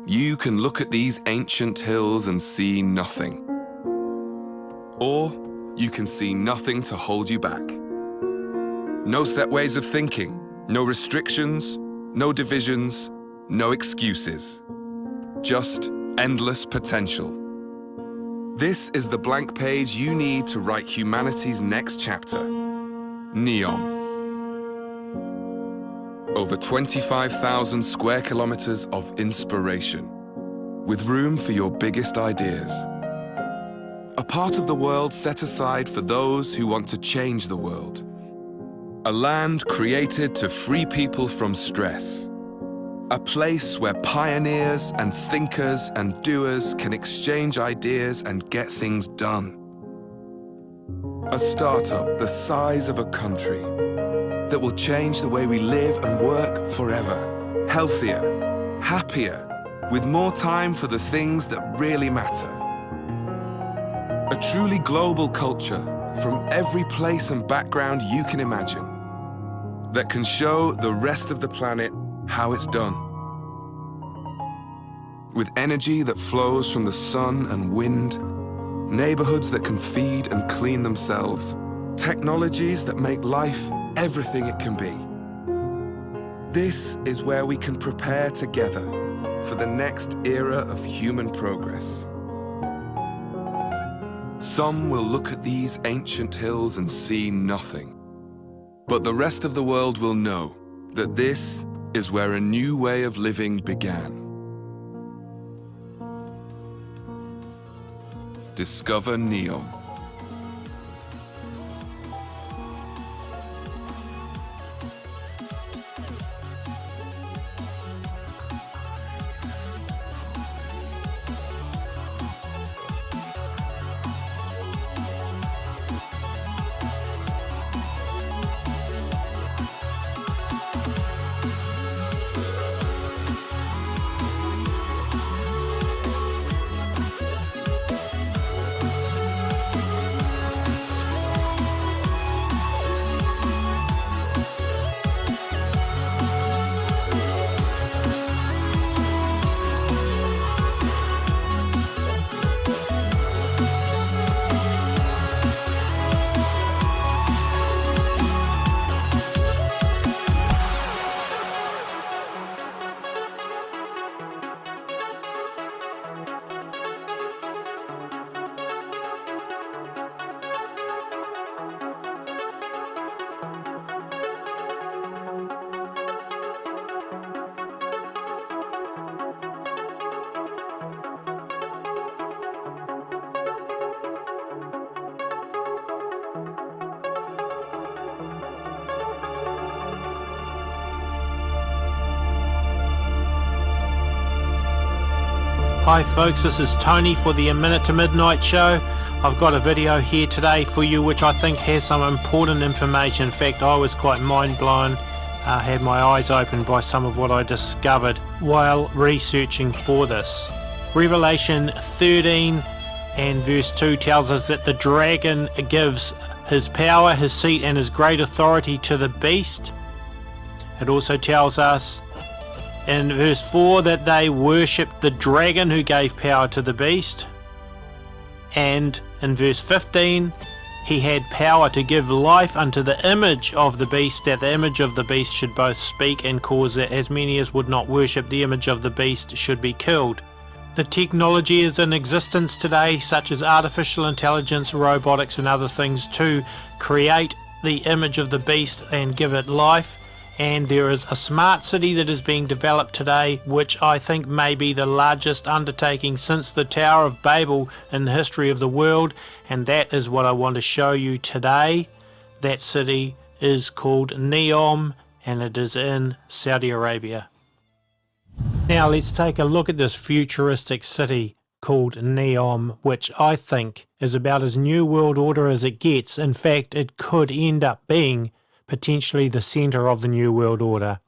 You can look at these ancient hills and see nothing. Or you can see nothing to hold you back. No set ways of thinking, no restrictions, no divisions, no excuses. Just endless potential. This is the blank page you need to write humanity's next chapter. Neom. Over 25,000 square kilometers of inspiration, with room for your biggest ideas. A part of the world set aside for those who want to change the world. A land created to free people from stress. A place where pioneers and thinkers and doers can exchange ideas and get things done. A startup the size of a country that will change the way we live and work forever. Healthier, happier, with more time for the things that really matter. A truly global culture from every place and background you can imagine that can show the rest of the planet how it's done. With energy that flows from the sun and wind, neighborhoods that can feed and clean themselves, technologies that make life everything it can be. This is where we can prepare together for the next era of human progress. Some will look at these ancient hills and see nothing, but the rest of the world will know that this is where a new way of living began. Discover Neom. Hi folks, this is Tony for the A Minute to Midnight show. I've got a video here today for you which I think has some important information. In fact, I was quite mind blown, had my eyes opened by some of what I discovered while researching for this. Revelation 13 and verse 2 tells us that the dragon gives his power, his seat and his great authority to the beast. It also tells us in verse 4 that they worshipped the dragon who gave power to the beast. And in verse 15, he had power to give life unto the image of the beast, that the image of the beast should both speak and cause that as many as would not worship the image of the beast should be killed. The technology is in existence today, such as artificial intelligence, robotics and other things, to create the image of the beast and give it life. And there is a smart city that is being developed today, which I think may be the largest undertaking since the Tower of Babel in the history of the world, and that is what I want to show you today. That city is called Neom, and it is in Saudi Arabia. Now let's take a look at this futuristic city called Neom, which I think is about as New World Order as it gets. In fact, it could end up being potentially the center of the New World Order,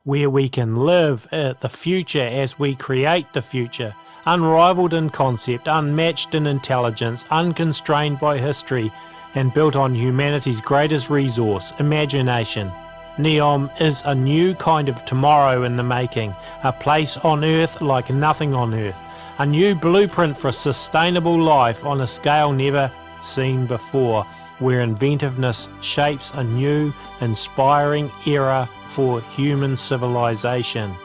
where we can live the future as we create the future, unrivaled in concept, unmatched in intelligence, unconstrained by history, and built on humanity's greatest resource, imagination. Neom is a new kind of tomorrow in the making, a place on Earth like nothing on Earth, a new blueprint for sustainable life on a scale never seen before, where inventiveness shapes a new, inspiring era for human civilization.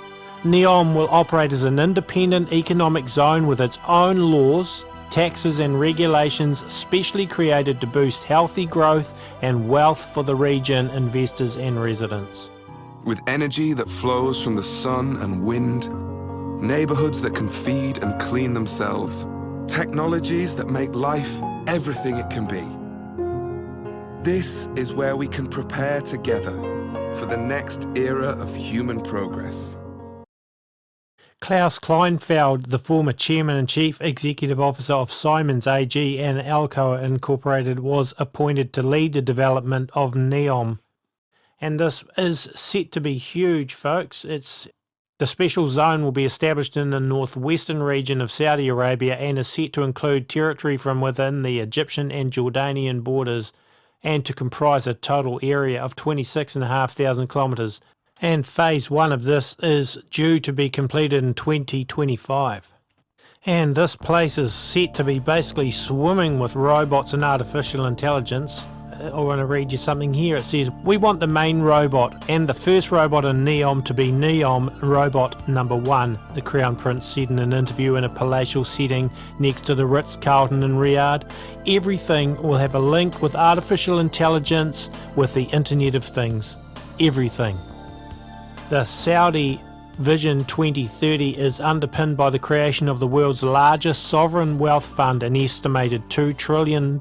Neom will operate as an independent economic zone with its own laws, taxes and regulations specially created to boost healthy growth and wealth for the region, investors and residents. With energy that flows from the sun and wind, neighborhoods that can feed and clean themselves, technologies that make life everything it can be. This is where we can prepare together for the next era of human progress. Klaus Kleinfeld, the former chairman and chief executive officer of Siemens AG and Alcoa Incorporated, was appointed to lead the development of Neom. And this is set to be huge, folks. The special zone will be established in the northwestern region of Saudi Arabia and is set to include territory from within the Egyptian and Jordanian borders and to comprise a total area of 26,500 kilometres. And phase 1 of this is due to be completed in 2025. And this place is set to be basically swimming with robots and artificial intelligence. I want to read you something here. It says, "We want the main robot and the first robot in Neom to be Neom Robot Number 1, the Crown Prince said in an interview in a palatial setting next to the Ritz-Carlton in Riyadh. Everything will have a link with artificial intelligence, with the Internet of Things. Everything." The Saudi Vision 2030 is underpinned by the creation of the world's largest sovereign wealth fund, an estimated $2 trillion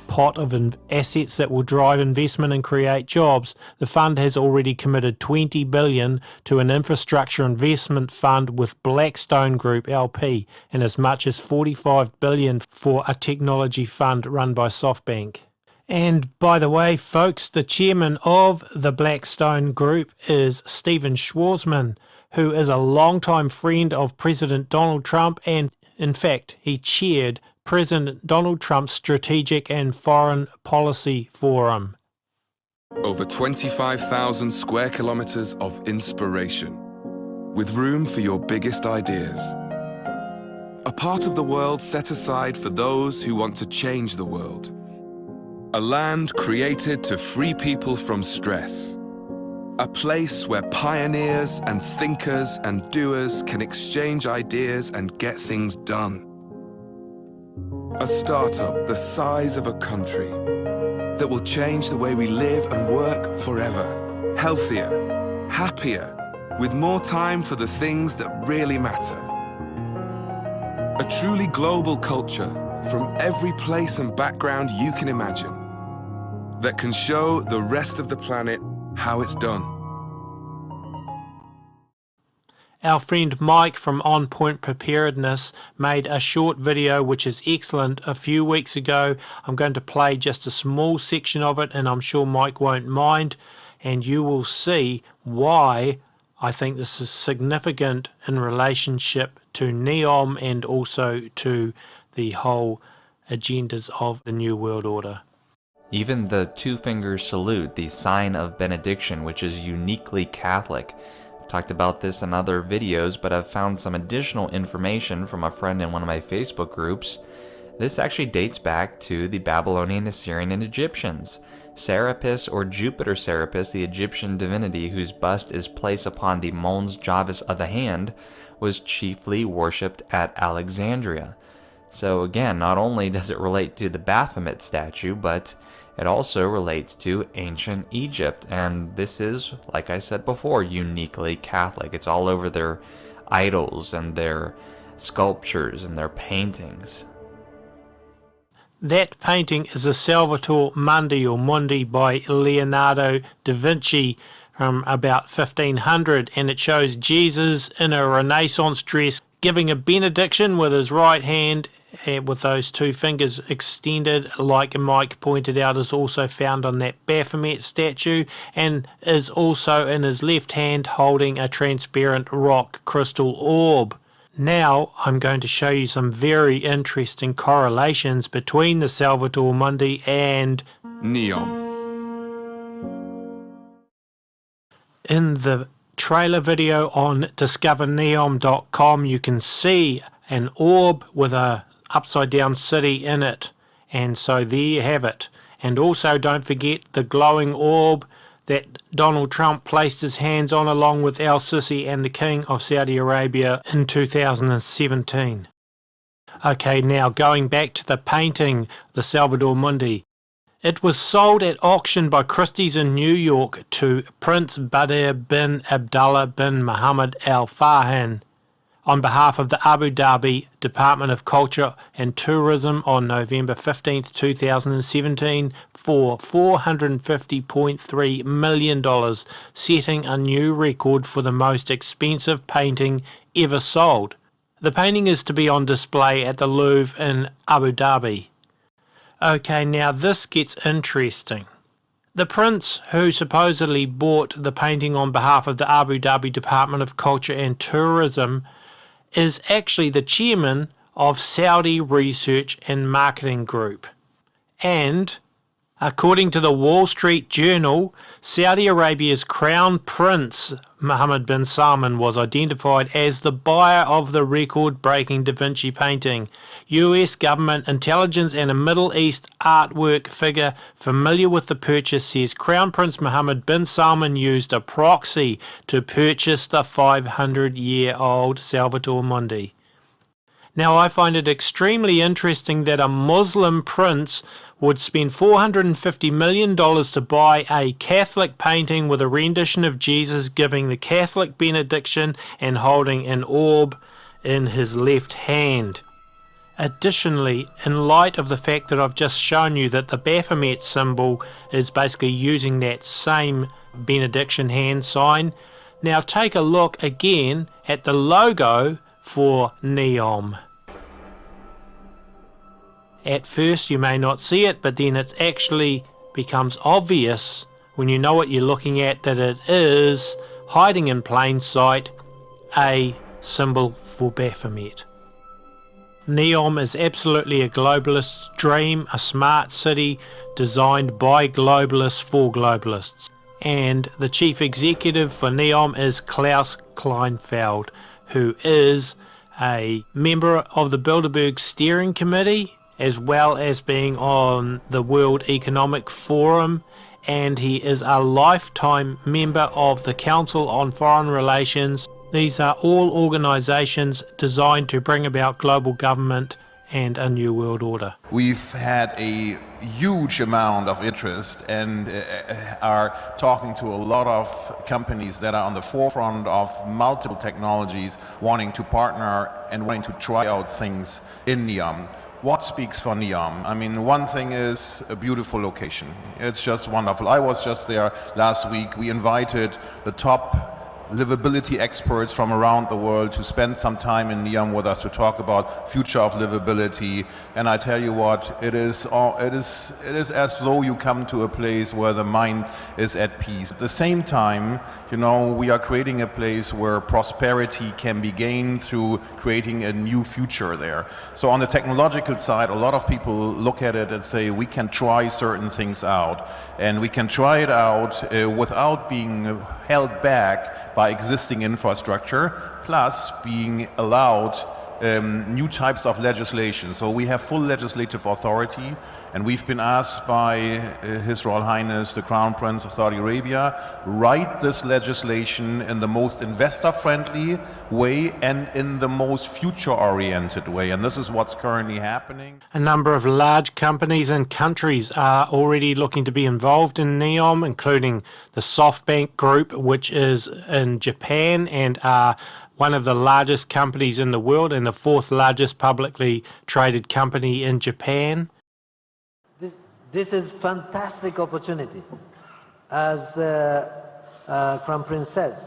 pot of assets that will drive investment and create jobs. The fund has already committed $20 billion to an infrastructure investment fund with Blackstone Group LP and as much as $45 billion for a technology fund run by SoftBank. And by the way, folks, the chairman of the Blackstone Group is Stephen Schwarzman, who is a longtime friend of President Donald Trump, and in fact, he chaired President Donald Trump's Strategic and Foreign Policy Forum. Over 25,000 square kilometers of inspiration, with room for your biggest ideas. A part of the world set aside for those who want to change the world. A land created to free people from stress. A place where pioneers and thinkers and doers can exchange ideas and get things done. A startup the size of a country that will change the way we live and work forever. Healthier, happier, with more time for the things that really matter. A truly global culture from every place and background you can imagine, that can show the rest of the planet how it's done. Our friend Mike from On Point Preparedness made a short video which is excellent a few weeks ago. I'm going to play just a small section of it and I'm sure Mike won't mind, and you will see why I think this is significant in relationship to Neom and also to the whole agendas of the New World Order. Even the two-finger salute, the sign of benediction, which is uniquely Catholic. I've talked about this in other videos, but I've found some additional information from a friend in one of my Facebook groups. This actually dates back to the Babylonian, Assyrian, and Egyptians. Serapis, or Jupiter Serapis, the Egyptian divinity whose bust is placed upon the mons Javus of the hand, was chiefly worshipped at Alexandria. So again, not only does it relate to the Baphomet statue, but it also relates to ancient Egypt. And this is, like I said before, uniquely Catholic. It's all over their idols and their sculptures and their paintings. That painting is a Salvator Mundi or Mundi by Leonardo da Vinci from about 1500, and it shows Jesus in a Renaissance dress giving a benediction with his right hand with those two fingers extended, like Mike pointed out, is also found on that Baphomet statue, and is also in his left hand holding a transparent rock crystal orb. Now I'm going to show you some very interesting correlations between the Salvator Mundi and Neom. In the trailer video on discoverneom.com you can see an orb with a upside down city in it, and so there you have it. And also don't forget the glowing orb that Donald Trump placed his hands on along with Al Sisi and the King of Saudi Arabia in 2017. Okay, now going back to the painting, the Salvador Mundi. It was sold at auction by Christie's in New York to Prince Badr bin Abdullah bin Mohammad Al Fahd on behalf of the Abu Dhabi Department of Culture and Tourism on November 15, 2017 for $450.3 million, setting a new record for the most expensive painting ever sold. The painting is to be on display at the Louvre in Abu Dhabi. Okay, now this gets interesting. The prince who supposedly bought the painting on behalf of the Abu Dhabi Department of Culture and Tourism is actually the chairman of Saudi Research and Marketing Group. And according to the Wall Street Journal, Saudi Arabia's Crown Prince Mohammed bin Salman was identified as the buyer of the record-breaking Da Vinci painting. US government intelligence and a Middle East artwork figure familiar with the purchase says Crown Prince Mohammed bin Salman used a proxy to purchase the 500-year-old Salvador Mundi. Now, I find it extremely interesting that a Muslim prince would spend $450 million to buy a Catholic painting with a rendition of Jesus giving the Catholic benediction and holding an orb in his left hand. Additionally, in light of the fact that I've just shown you that the Baphomet symbol is basically using that same benediction hand sign, now take a look again at the logo for Neom. At first you may not see it, but then it actually becomes obvious when you know what you're looking at that it is, hiding in plain sight, a symbol for Baphomet. Neom is absolutely a globalist's dream, a smart city designed by globalists for globalists. And the chief executive for Neom is Klaus Kleinfeld, who is a member of the Bilderberg Steering Committee, as well as being on the World Economic Forum, and he is a lifetime member of the Council on Foreign Relations. These are all organizations designed to bring about global government and a new world order. We've had a huge amount of interest and are talking to a lot of companies that are on the forefront of multiple technologies, wanting to partner and wanting to try out things in Neom. What speaks for Neom? I mean, one thing is a beautiful location. It's just wonderful. I was just there last week. We invited the top livability experts from around the world to spend some time in Neom with us to talk about future of livability. And I tell you what, it is as though you come to a place where the mind is at peace. At the same time, you know, we are creating a place where prosperity can be gained through creating a new future there. So on the technological side, a lot of people look at it and say we can try certain things out, and we can try it out without being held back by existing infrastructure, plus being allowed new types of legislation. So we have full legislative authority, and we've been asked by His Royal Highness the Crown Prince of Saudi Arabia, write this legislation in the most investor-friendly way and in the most future-oriented way, and this is what's currently happening. A number of large companies and countries are already looking to be involved in Neom, including the SoftBank Group, which is in Japan and are one of the largest companies in the world and the fourth largest publicly traded company in Japan. This is fantastic opportunity, as Crown Prince says,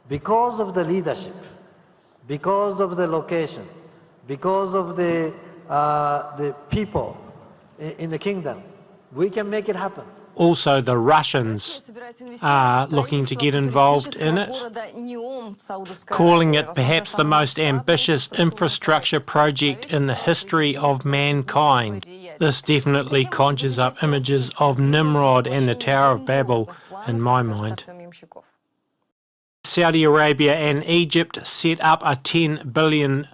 because of the leadership, because of the location, because of the people in the kingdom, we can make it happen. Also, the Russians are looking to get involved in it, calling it perhaps the most ambitious infrastructure project in the history of mankind. This definitely conjures up images of Nimrod and the Tower of Babel in my mind. Saudi Arabia and Egypt set up a $10 billion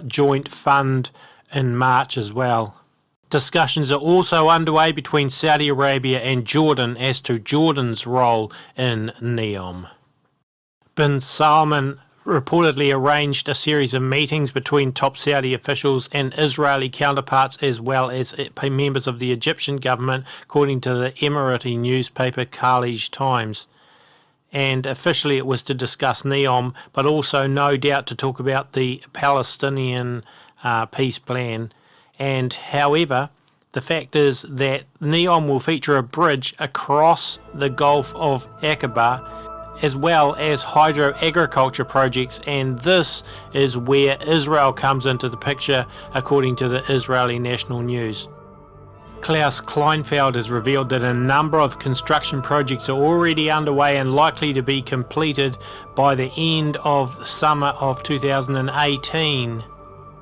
joint fund in March as well. Discussions are also underway between Saudi Arabia and Jordan as to Jordan's role in Neom. Bin Salman reportedly arranged a series of meetings between top Saudi officials and Israeli counterparts as well as members of the Egyptian government, according to the Emirati newspaper Khaleej Times. And officially it was to discuss Neom, but also no doubt to talk about the Palestinian peace plan. And however, the fact is that Neom will feature a bridge across the Gulf of Aqaba, as well as hydro-agriculture projects, and this is where Israel comes into the picture, according to the Israeli national news. Klaus Kleinfeld has revealed that a number of construction projects are already underway and likely to be completed by the end of summer of 2018.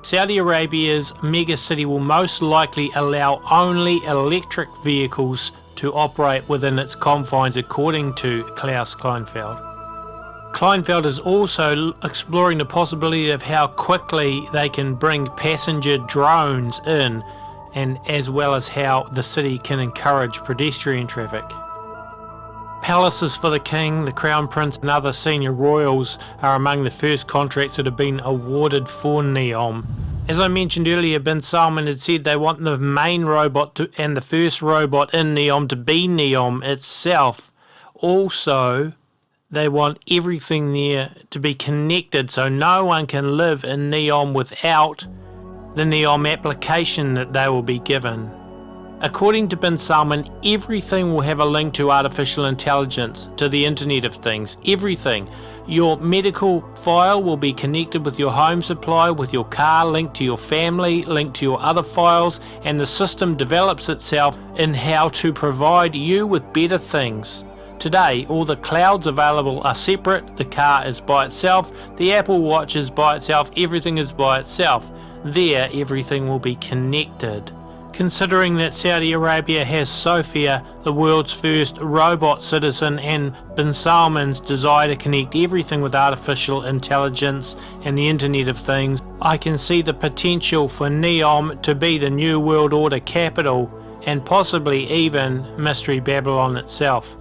Saudi Arabia's megacity will most likely allow only electric vehicles to operate within its confines, according to Klaus Kleinfeld. Kleinfeld is also exploring the possibility of how quickly they can bring passenger drones in, and as well as how the city can encourage pedestrian traffic. Palaces for the King, the Crown Prince and other senior royals are among the first contracts that have been awarded for Neom. As I mentioned earlier, Bin Salman had said they want the main robot and the first robot in Neom to be Neom itself. Also, they want everything there to be connected, so no one can live in Neom without the Neom application that they will be given. According to Bin Salman, everything will have a link to artificial intelligence, to the Internet of Things, everything. Your medical file will be connected with your home supply, with your car, linked to your family, linked to your other files, and the system develops itself in how to provide you with better things. Today, all the clouds available are separate, the car is by itself, the Apple Watch is by itself, everything is by itself. There, everything will be connected. Considering that Saudi Arabia has Sophia, the world's first robot citizen, and Bin Salman's desire to connect everything with artificial intelligence and the Internet of Things, I can see the potential for Neom to be the New World Order capital, and possibly even Mystery Babylon itself.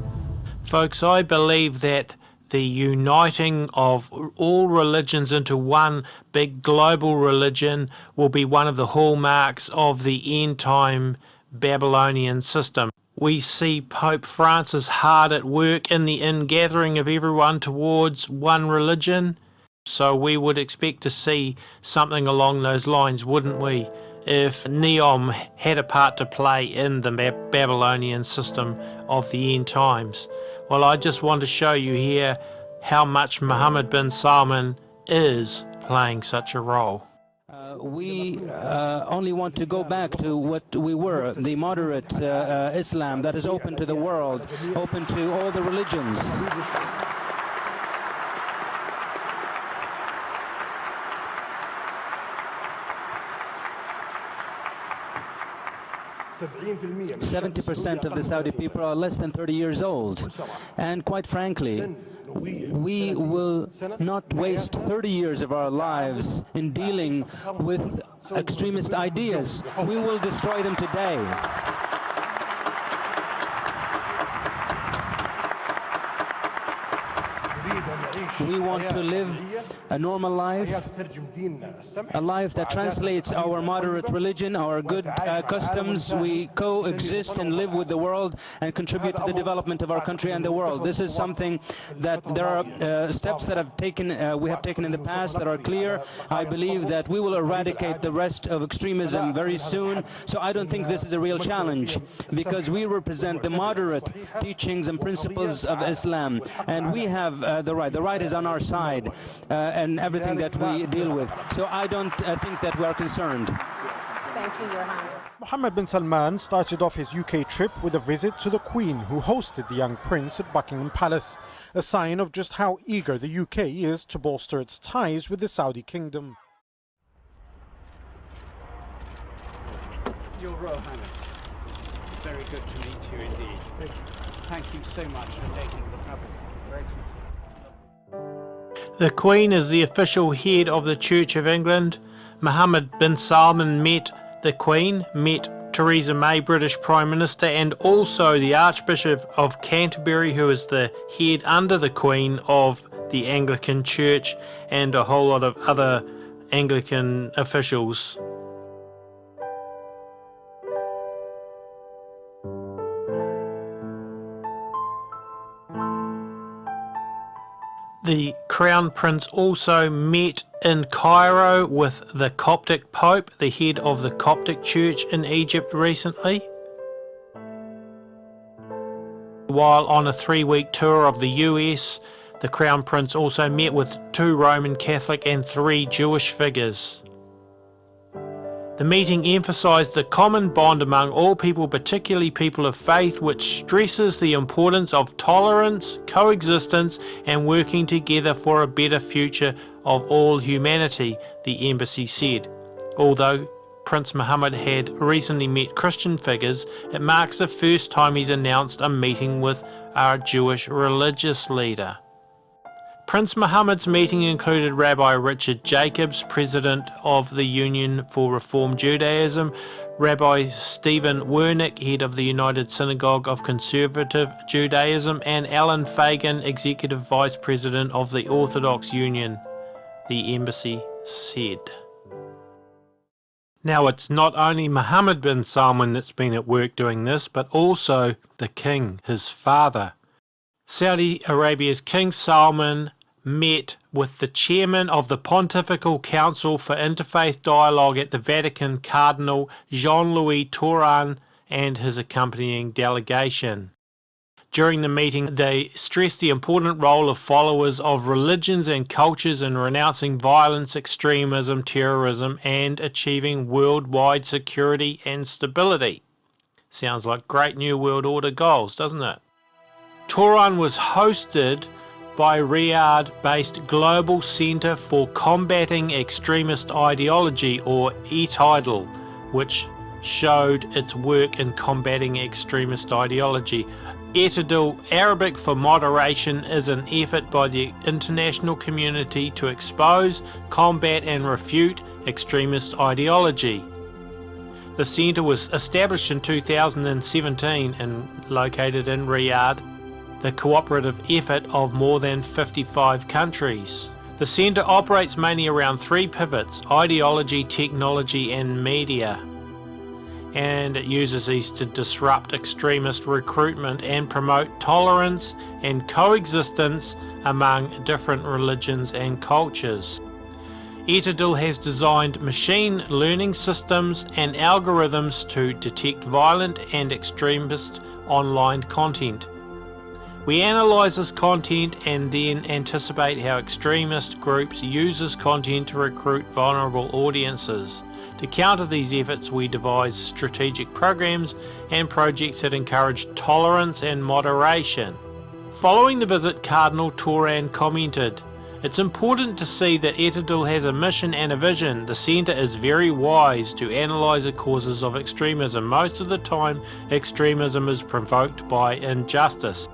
Folks, I believe that the uniting of all religions into one big global religion will be one of the hallmarks of the end-time Babylonian system. We see Pope Francis hard at work in the ingathering of everyone towards one religion, so we would expect to see something along those lines, wouldn't we, if Neom had a part to play in the Babylonian system of the end times. Well, I just want to show you here how much Mohammed bin Salman is playing such a role. We only want to go back to what we were, the moderate Islam that is open to the world, open to all the religions. – 70% of the Saudi people are less than 30 years old. And quite frankly, we will not waste 30 years of our lives in dealing with extremist ideas. We will destroy them today. We want to live a normal life, a life that translates our moderate religion, our good customs. We coexist and live with the world and contribute to the development of our country and the world. This is something that there are steps that we have taken in the past that are clear. I believe that we will eradicate the rest of extremism very soon. So I don't think this is a real challenge, because we represent the moderate teachings and principles of Islam, and we have the right. The right is on our side and everything that we deal with. So I don't think that we are concerned. Thank you, Your Highness. Mohammed bin Salman started off his UK trip with a visit to the Queen, who hosted the young prince at Buckingham Palace, a sign of just how eager the UK is to bolster its ties with the Saudi kingdom. Your Royal Highness, very good to meet you indeed. Thank you so much for taking the trouble. Your Excellency. The Queen is the official head of the Church of England. Mohammed bin Salman met the Queen, met Theresa May, British Prime Minister, and also the Archbishop of Canterbury, who is the head under the Queen of the Anglican Church, and a whole lot of other Anglican officials. The Crown Prince also met in Cairo with the Coptic Pope, the head of the Coptic Church in Egypt recently. While on a 3-week tour of the US, the Crown Prince also met with 2 Roman Catholic and 3 Jewish figures. The meeting emphasised the common bond among all people, particularly people of faith, which stresses the importance of tolerance, coexistence, and working together for a better future of all humanity, the embassy said. Although Prince Mohammed had recently met Christian figures, it marks the first time he's announced a meeting with our Jewish religious leader. Prince Mohammed's meeting included Rabbi Richard Jacobs, president of the Union for Reform Judaism, Rabbi Stephen Wernick, head of the United Synagogue of Conservative Judaism, and Alan Fagan, executive vice president of the Orthodox Union, the embassy said. Now, it's not only Mohammed bin Salman that's been at work doing this, but also the king, his father. Saudi Arabia's King Salman met with the chairman of the Pontifical Council for Interfaith Dialogue at the Vatican, Cardinal Jean-Louis Touran, and his accompanying delegation. During the meeting, they stressed the important role of followers of religions and cultures in renouncing violence, extremism, terrorism, and achieving worldwide security and stability. Sounds like great New World Order goals, doesn't it? Touran was hosted by Riyadh-based Global Centre for Combating Extremist Ideology, or ETIDAL, which showed its work in combating extremist ideology. ETIDAL, Arabic for moderation, is an effort by the international community to expose, combat and refute extremist ideology. The centre was established in 2017 and located in Riyadh, the cooperative effort of more than 55 countries. The centre operates mainly around 3 pivots: ideology, technology and media. And it uses these to disrupt extremist recruitment and promote tolerance and coexistence among different religions and cultures. ETIDAL has designed machine learning systems and algorithms to detect violent and extremist online content. We analyse this content and then anticipate how extremist groups use this content to recruit vulnerable audiences. To counter these efforts, we devise strategic programs and projects that encourage tolerance and moderation. Following the visit, Cardinal Touran commented, "It's important to see that ETIDAL has a mission and a vision. The centre is very wise to analyse the causes of extremism. Most of the time, extremism is provoked by injustice."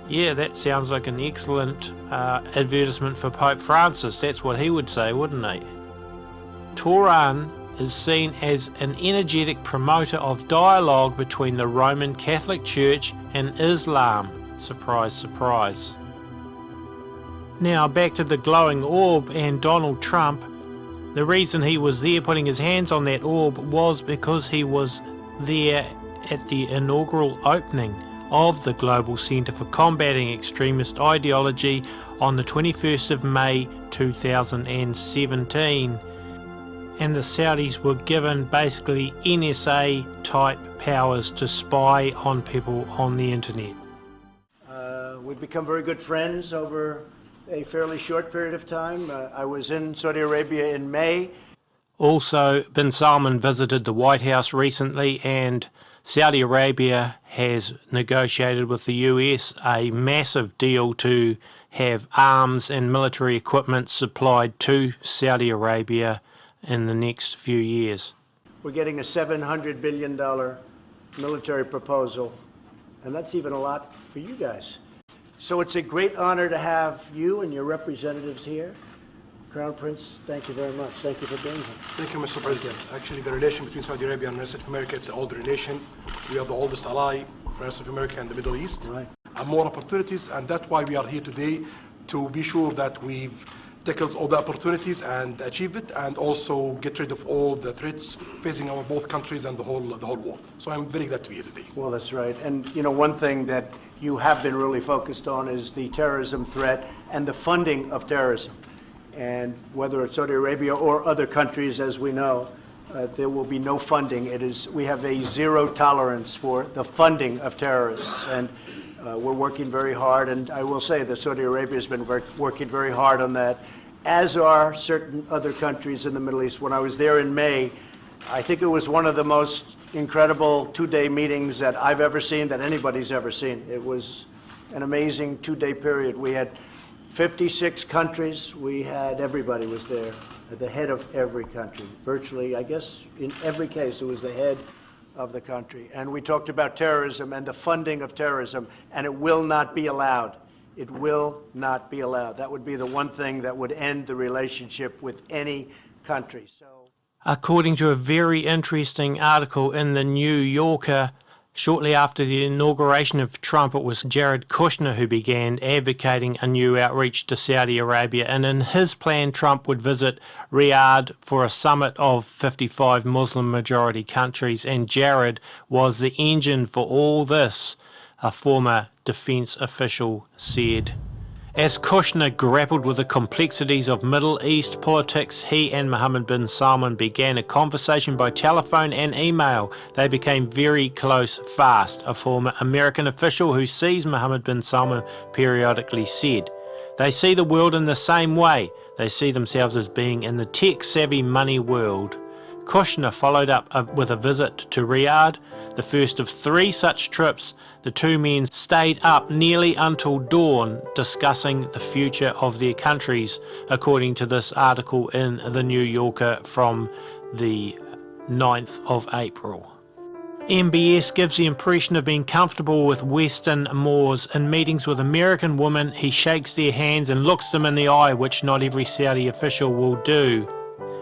Yeah, that sounds like an excellent advertisement for Pope Francis. That's what he would say, wouldn't he? Touran is seen as an energetic promoter of dialogue between the Roman Catholic Church and Islam. Surprise, surprise. Now back to the glowing orb and Donald Trump. The reason he was there putting his hands on that orb was because he was there at the inaugural opening of the Global Centre for Combating Extremist Ideology on the 21st of May 2017. And the Saudis were given basically NSA type powers to spy on people on the internet. We've become very good friends over a fairly short period of time. I was in Saudi Arabia in May. Also, bin Salman visited the White House recently, and Saudi Arabia has negotiated with the US a massive deal to have arms and military equipment supplied to Saudi Arabia in the next few years. We're getting a $700 billion military proposal, and that's even a lot for you guys. So it's a great honor to have you and your representatives here. Crown Prince, thank you very much. Thank you for being here. Thank you, Mr. President. Actually, the relation between Saudi Arabia and the rest of America, it's an old relation. We are the oldest ally for the rest of America and the Middle East. Right. And more opportunities, and that's why we are here today, to be sure that we've tackled all the opportunities and achieve it, and also get rid of all the threats facing our both countries and the whole world. So I'm very glad to be here today. Well, that's right. And you know, one thing that you have been really focused on is the terrorism threat and the funding of terrorism. And whether it's Saudi Arabia or other countries, as we know, there will be no funding. We have a zero tolerance for the funding of terrorists. And we're working very hard, and I will say that Saudi Arabia has been working very hard on that, as are certain other countries in the Middle East. When I was there in May, I think it was one of the most incredible two-day meetings that I've ever seen, that anybody's ever seen. It was an amazing two-day period. We had 56 countries. Everybody was there, at the head of every country. Virtually, I guess, in every case, it was the head of the country. And we talked about terrorism and the funding of terrorism, and it will not be allowed. It will not be allowed. That would be the one thing that would end the relationship with any country. According to a very interesting article in the New Yorker, shortly after the inauguration of Trump, it was Jared Kushner who began advocating a new outreach to Saudi Arabia, and in his plan Trump would visit Riyadh for a summit of 55 Muslim-majority countries, and Jared was the engine for all this, a former defense official said. As Kushner grappled with the complexities of Middle East politics, he and Mohammed bin Salman began a conversation by telephone and email. They became very close fast, a former American official who sees Mohammed bin Salman periodically said. They see the world in the same way. They see themselves as being in the tech-savvy money world. Kushner followed up with a visit to Riyadh, the first of 3 such trips. The two men stayed up nearly until dawn discussing the future of their countries, according to this article in the New Yorker from the 9th of April. MBS gives the impression of being comfortable with Western Moors. In meetings with American women, he shakes their hands and looks them in the eye, which not every Saudi official will do.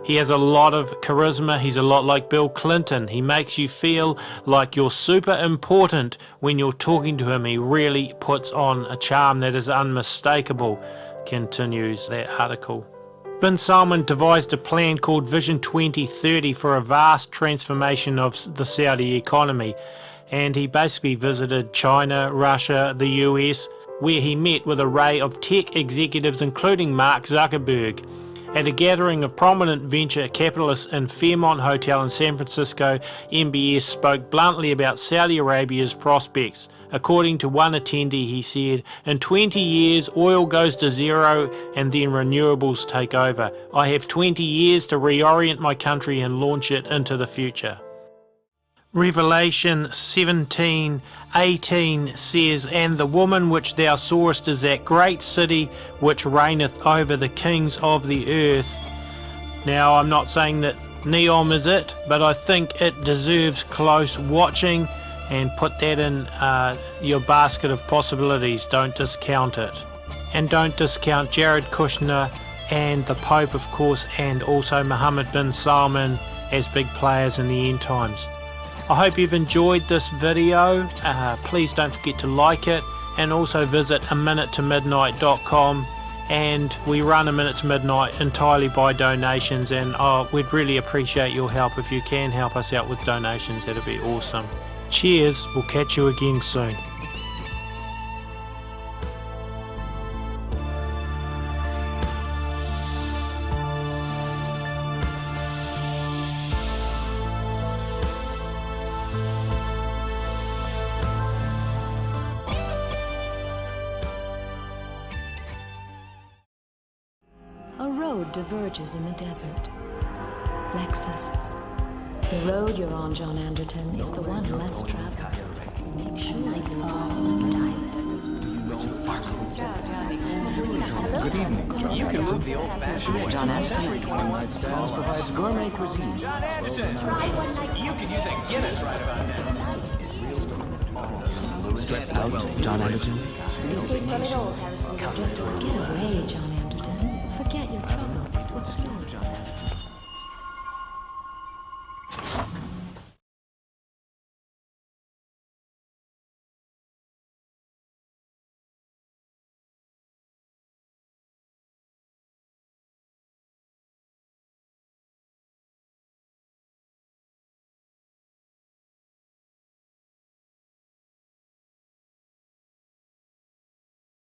He has a lot of charisma. He's a lot like Bill Clinton. He makes you feel like you're super important when you're talking to him. He really puts on a charm that is unmistakable, continues that article. Bin Salman devised a plan called Vision 2030 for a vast transformation of the Saudi economy, and he basically visited China, Russia, the US, where he met with an array of tech executives including Mark Zuckerberg. At a gathering of prominent venture capitalists in Fairmont Hotel in San Francisco, MBS spoke bluntly about Saudi Arabia's prospects. According to one attendee, he said, "In 20 years, oil goes to zero and then renewables take over. I have 20 years to reorient my country and launch it into the future." Revelation 17:18 says, "And the woman which thou sawest is that great city which reigneth over the kings of the earth." Now, I'm not saying that Neom is it, but I think it deserves close watching, and put that in your basket of possibilities. Don't discount it. And don't discount Jared Kushner and the Pope, of course, and also Mohammed bin Salman as big players in the end times. I hope you've enjoyed this video. Please don't forget to like it, and also visit aminutetomidnight.com, and we run A Minute to Midnight entirely by donations, and we'd really appreciate your help. If you can help us out with donations, that'd be awesome. Cheers, we'll catch you again soon. A road diverges in the desert. Lexus. The road you're on, John Anderton, is the one less traveled. Make sure you follow the dice. Good evening. You can move the old-fashioned John Anderton. Klaus provides gourmet cuisine. John Anderton. You could use a Guinness right about now. Stressed out, John Anderton. Escape from it all, Harrison. Get away, John Anderton. Forget your troubles. So, John Anderton.